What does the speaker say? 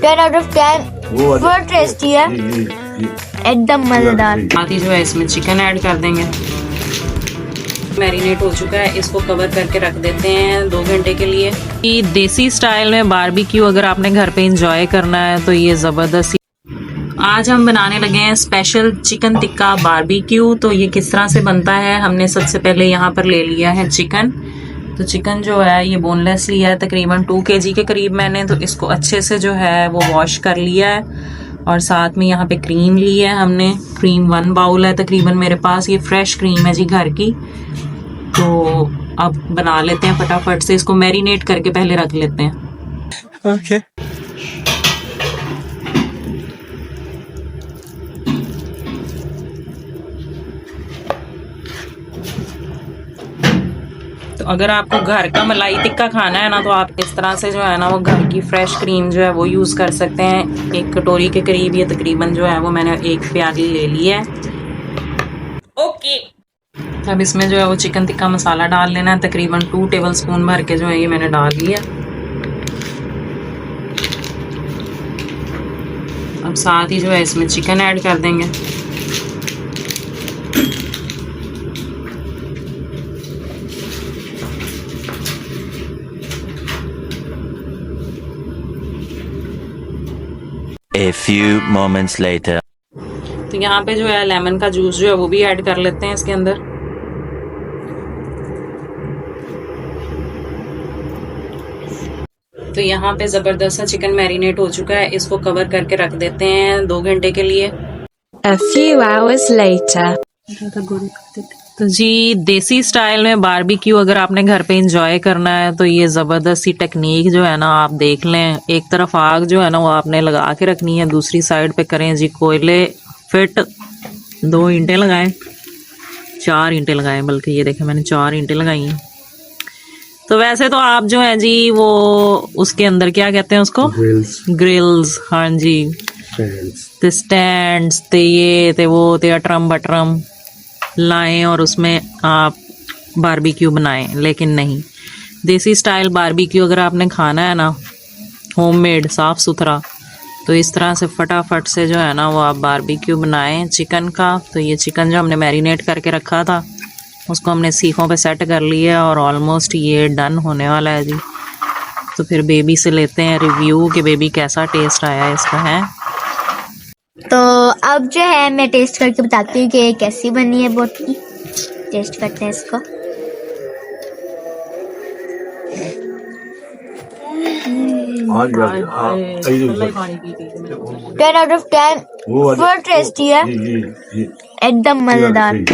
10 out of 10 बहुत tasty है, एकदम मजेदार। साथ ही जो है इसमें चिकन ऐड कर देंगे। मैरिनेट हो चुका है, इसको कवर करके रख देते हैं 2 घंटे के लिए। ये देसी स्टाइल में बारबेक्यू अगर आपने घर पे एंजॉय करना है तो ये ज़बरदस्त। आज हम बनाने लगे हैं स्पेशल चिकन टिक्का बारबेक्यू। तो ये किस तरह से बनता है, हमने सबसे पहले यहाँ पर ले लिया है चिकन। तो चिकन जो है ये बोनलेस लिया है, तकरीबन 2 kg के करीब मैंने। तो इसको अच्छे से जो है वो वॉश कर लिया है। और साथ में यहाँ पे क्रीम ली है हमने, क्रीम 1 बाउल है तकरीबन मेरे पास। ये फ्रेश क्रीम है जी घर की। तो अब बना लेते हैं फटाफट से, इसको मैरिनेट करके पहले रख लेते हैं। ओके। तो अगर आपको घर का मलाई टिक्का खाना है ना, तो आप इस तरह से जो है ना वो घर की फ्रेश क्रीम जो है वो यूज़ कर सकते हैं। 1 कटोरी के करीब ये तकरीबन जो है वो मैंने 1 प्याली ले ली है। ओके, अब इसमें जो है वो चिकन टिक्का मसाला डाल लेना है, तकरीबन 2 टेबलस्पून भर के जो है ये मैंने डाल लिया। अब साथ ही जो है इसमें चिकन ऐड कर देंगे। A few moments later. तो यहाँ पे जो है लेमन का जूस जो है वो भी ऐड कर लेते हैं इसके अंदर। तो यहाँ पे जबरदस्त सा चिकन मैरिनेट हो चुका है, इसको कवर करके रख देते हैं 2 घंटे के लिए। A few hours later. तो जी देसी स्टाइल में बारबेक्यू अगर आपने घर पे एंजॉय करना है तो ये ज़बरदस्त सी टेक्निक जो है ना आप देख लें। एक तरफ आग जो है ना वो आपने लगा के रखनी है, दूसरी साइड पे करें जी कोयले फिट। 2 ईंटें लगाएं, 4 ईंटें लगाएं, बल्कि ये देखें मैंने 4 ईंटें लगाई हैं। तो वैसे तो आप जो है जी वो उसके अंदर क्या कहते हैं उसको, ग्रिल्स। हाँ जी, ते स्टैंड्स ते ये ते वो ते अटरम बटरम लाएं और उसमें आप बारबेक्यू बनाएं। लेकिन नहीं, देसी स्टाइल बारबेक्यू अगर आपने खाना है ना होममेड साफ़ सुथरा, तो इस तरह से फटाफट से जो है ना वो आप बारबेक्यू बनाएं चिकन का। तो ये चिकन जो हमने मैरिनेट करके रखा था उसको हमने सीखों पे सेट कर लिया और ऑलमोस्ट ये डन होने वाला है जी। तो फिर बेबी से लेते हैं रिव्यू कि बेबी कैसा टेस्ट आया इसका है। तो अब जो है मैं टेस्ट करके बताती हूँ कि कैसी बनी है बोटी। टेस्ट करते हैं इसको। टेन आउट ऑफ 10 बहुत टेस्टी है, एकदम मजेदार।